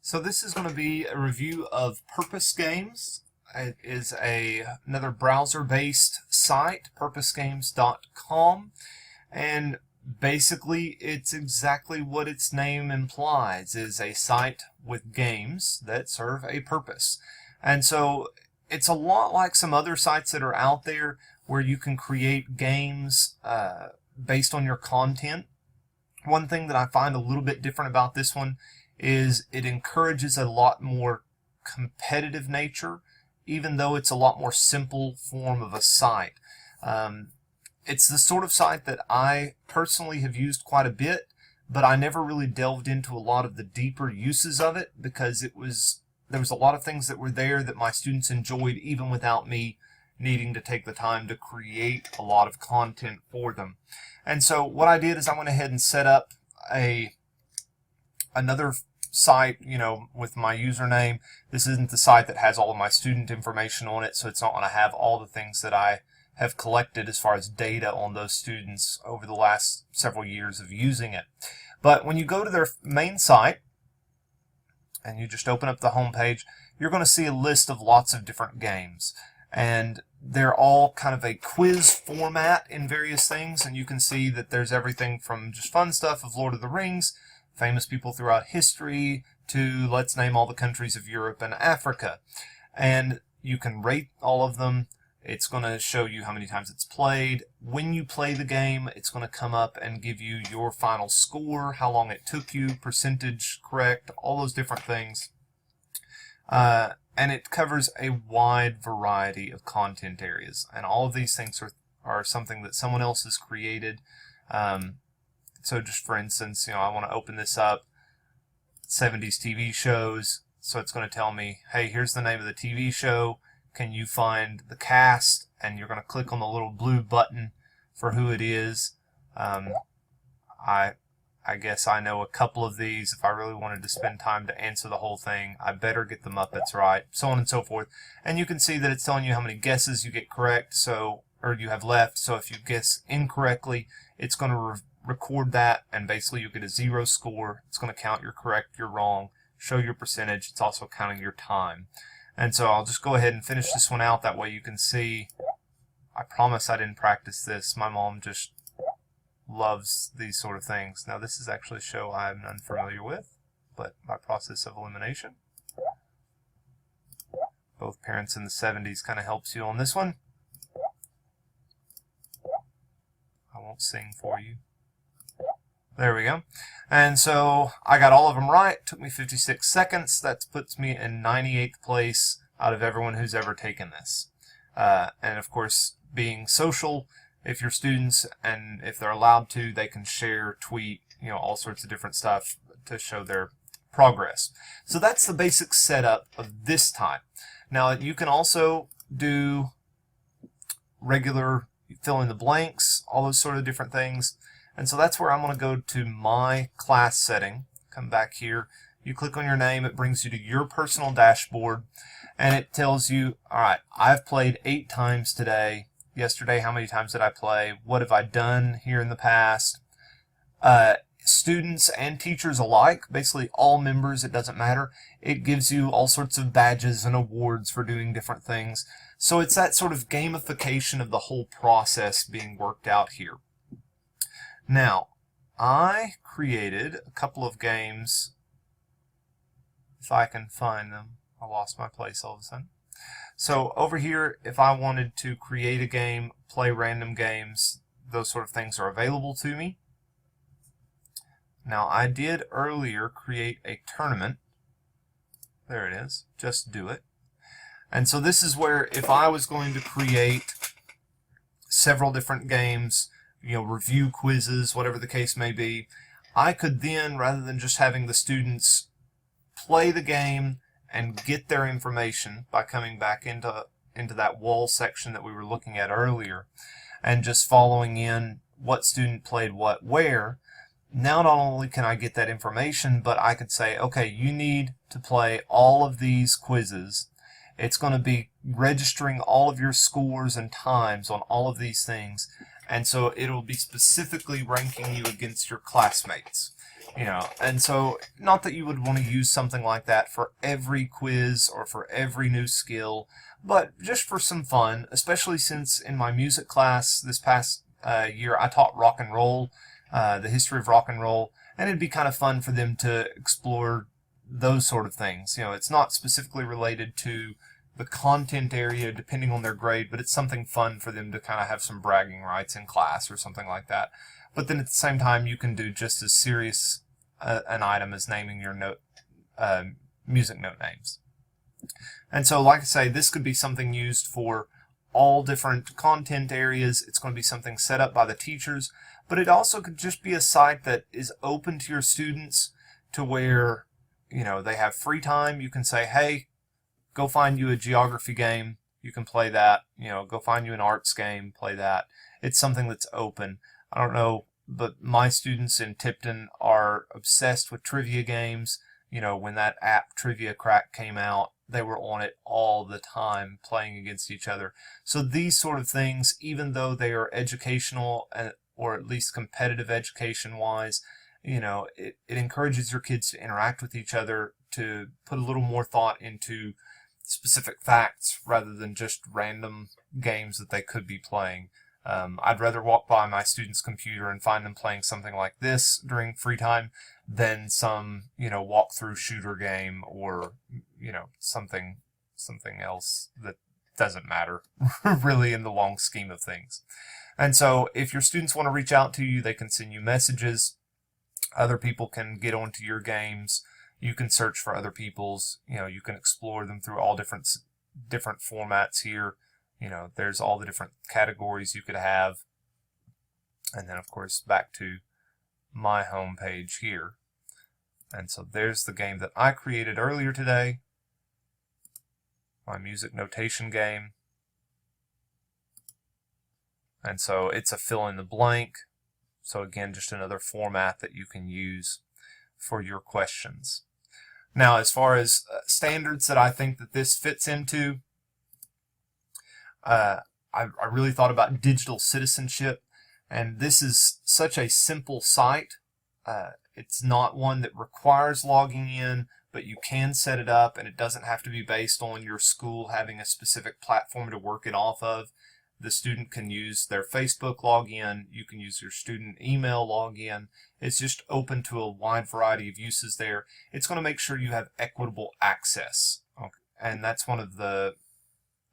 So this is going to be a review of PurposeGames. It is another browser-based site, PurposeGames.com, and basically it's exactly what its name implies, is a site with games that serve a purpose. And so it's a lot like some other sites that are out there where you can create games based on your content. One thing that I find a little bit different about this one is it encourages a lot more competitive nature, even though it's a lot more simple form of a site. It's the sort of site that I personally have used quite a bit, but I never really delved into a lot of the deeper uses of it because there was a lot of things that were there that my students enjoyed even without me needing to take the time to create a lot of content for them. And so what I did is I went ahead and set up another site, with my username. This isn't the site that has all of my student information on it, so it's not going to have all the things that I have collected as far as data on those students over the last several years of using it. But when you go to their main site and you just open up the home page, you're going to see a list of lots of different games, and they're all kind of a quiz format in various things, and you can see that there's everything from just fun stuff of Lord of the Rings, famous people throughout history, to let's name all the countries of Europe and Africa. And you can rate all of them. It's going to show you how many times it's played. When you play the game, it's going to come up and give you your final score, how long it took you, percentage correct, all those different things. And it covers a wide variety of content areas. And all of these things are something that someone else has created. So just for instance, I want to open this up, 70s TV shows. So it's going to tell me, hey, here's the name of the TV show. Can you find the cast? And you're going to click on the little blue button for who it is. I guess I know a couple of these. If I really wanted to spend time to answer the whole thing, I better get the Muppets right, so on and so forth. And you can see that it's telling you how many guesses you get correct, or you have left. So if you guess incorrectly, it's going to record that, and basically you get a 0 score. It's going to count your correct, your wrong, show your percentage. It's also counting your time. And so I'll just go ahead and finish this one out. That way you can see. I promise I didn't practice this. My mom just loves these sort of things. Now this is actually a show I'm unfamiliar with, but by process of elimination. Both parents in the 70s kind of helps you on this one. I won't sing for you. There we go. And so I got all of them right. It took me 56 seconds. That puts me in 98th place out of everyone who's ever taken this. And of course, being social, if your students, and if they're allowed to, they can share, tweet, all sorts of different stuff to show their progress. So that's the basic setup of this type. Now you can also do regular fill in the blanks, all those sort of different things. And so that's where I'm going to go to my class setting. Come back here. You click on your name. It brings you to your personal dashboard. And it tells you, all right, I've played 8 times today. Yesterday, how many times did I play? What have I done here in the past? Students and teachers alike, basically all members, it doesn't matter. It gives you all sorts of badges and awards for doing different things. So it's that sort of gamification of the whole process being worked out here. Now, I created a couple of games, if I can find them. I lost my place all of a sudden. So over here, if I wanted to create a game, play random games, those sort of things are available to me. Now, I did earlier create a tournament. There it is. Just do it. And so this is where if I was going to create several different games, review quizzes, whatever the case may be, I could then, rather than just having the students play the game and get their information by coming back into that wall section that we were looking at earlier, and just following in what student played what where, now not only can I get that information, but I could say, okay, you need to play all of these quizzes. It's going to be registering all of your scores and times on all of these things, and so it'll be specifically ranking you against your classmates. And so not that you would want to use something like that for every quiz or for every new skill, but just for some fun, especially since in my music class this past year I taught rock and roll, the history of rock and roll, and it'd be kind of fun for them to explore those sort of things. It's not specifically related to the content area depending on their grade, but it's something fun for them to kind of have some bragging rights in class or something like that. But then at the same time, you can do just as serious an item as naming your music note names. And so, like I say, this could be something used for all different content areas. It's going to be something set up by the teachers, but it also could just be a site that is open to your students to where, they have free time. You can say, hey, go find you a geography game. You can play that. Go find you an arts game, play that. It's something that's open. I don't know, but my students in Tipton are obsessed with trivia games. When that app Trivia Crack came out, they were on it all the time playing against each other. So these sort of things, even though they are educational or at least competitive education-wise, it encourages your kids to interact with each other, to put a little more thought into specific facts rather than just random games that they could be playing. I'd rather walk by my student's computer and find them playing something like this during free time than some, walk-through shooter game or, something else that doesn't matter really in the long scheme of things. And so if your students want to reach out to you, they can send you messages. Other people can get onto your games. You can search for other people's, you can explore them through all different formats here. There's all the different categories you could have. And then, of course, back to my home page here. And so there's the game that I created earlier today, my music notation game. And so it's a fill in the blank. So again, just another format that you can use for your questions. Now, as far as standards that I think that this fits into, I really thought about digital citizenship, and this is such a simple site. It's not one that requires logging in, but you can set it up, and it doesn't have to be based on your school having a specific platform to work it off of. The student can use their Facebook login. You can use your student email login. It's just open to a wide variety of uses there. It's going to make sure you have equitable access. Okay. And that's one of the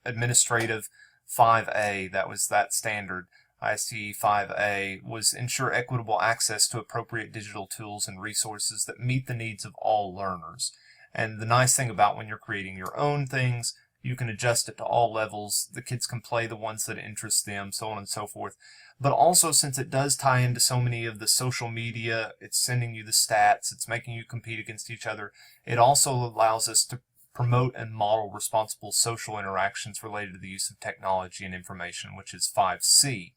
administrative 5A, that was that standard. ISTE 5A was ensure equitable access to appropriate digital tools and resources that meet the needs of all learners. And the nice thing about when you're creating your own things, you can adjust it to all levels. The kids can play the ones that interest them, so on and so forth. But also, since it does tie into so many of the social media, it's sending you the stats, it's making you compete against each other, it also allows us to promote and model responsible social interactions related to the use of technology and information, which is 5C.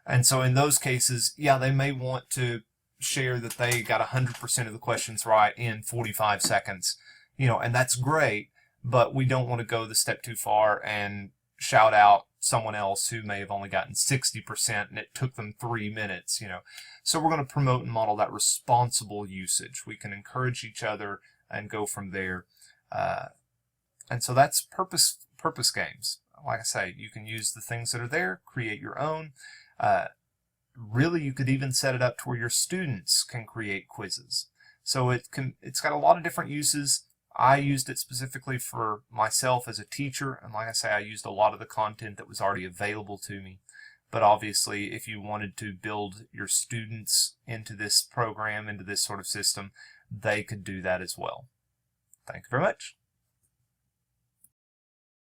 And so in those cases, yeah, they may want to share that they got 100% of the questions right in 45 seconds, and that's great. But we don't want to go the step too far and shout out someone else who may have only gotten 60% and it took them 3 minutes, So we're going to promote and model that responsible usage. We can encourage each other and go from there. And so that's Purpose Games. Like I say, you can use the things that are there, create your own. Really, you could even set it up to where your students can create quizzes. So it's got a lot of different uses. I used it specifically for myself as a teacher, and like I say, I used a lot of the content that was already available to me. But obviously, if you wanted to build your students into this program, into this sort of system, they could do that as well. Thank you very much.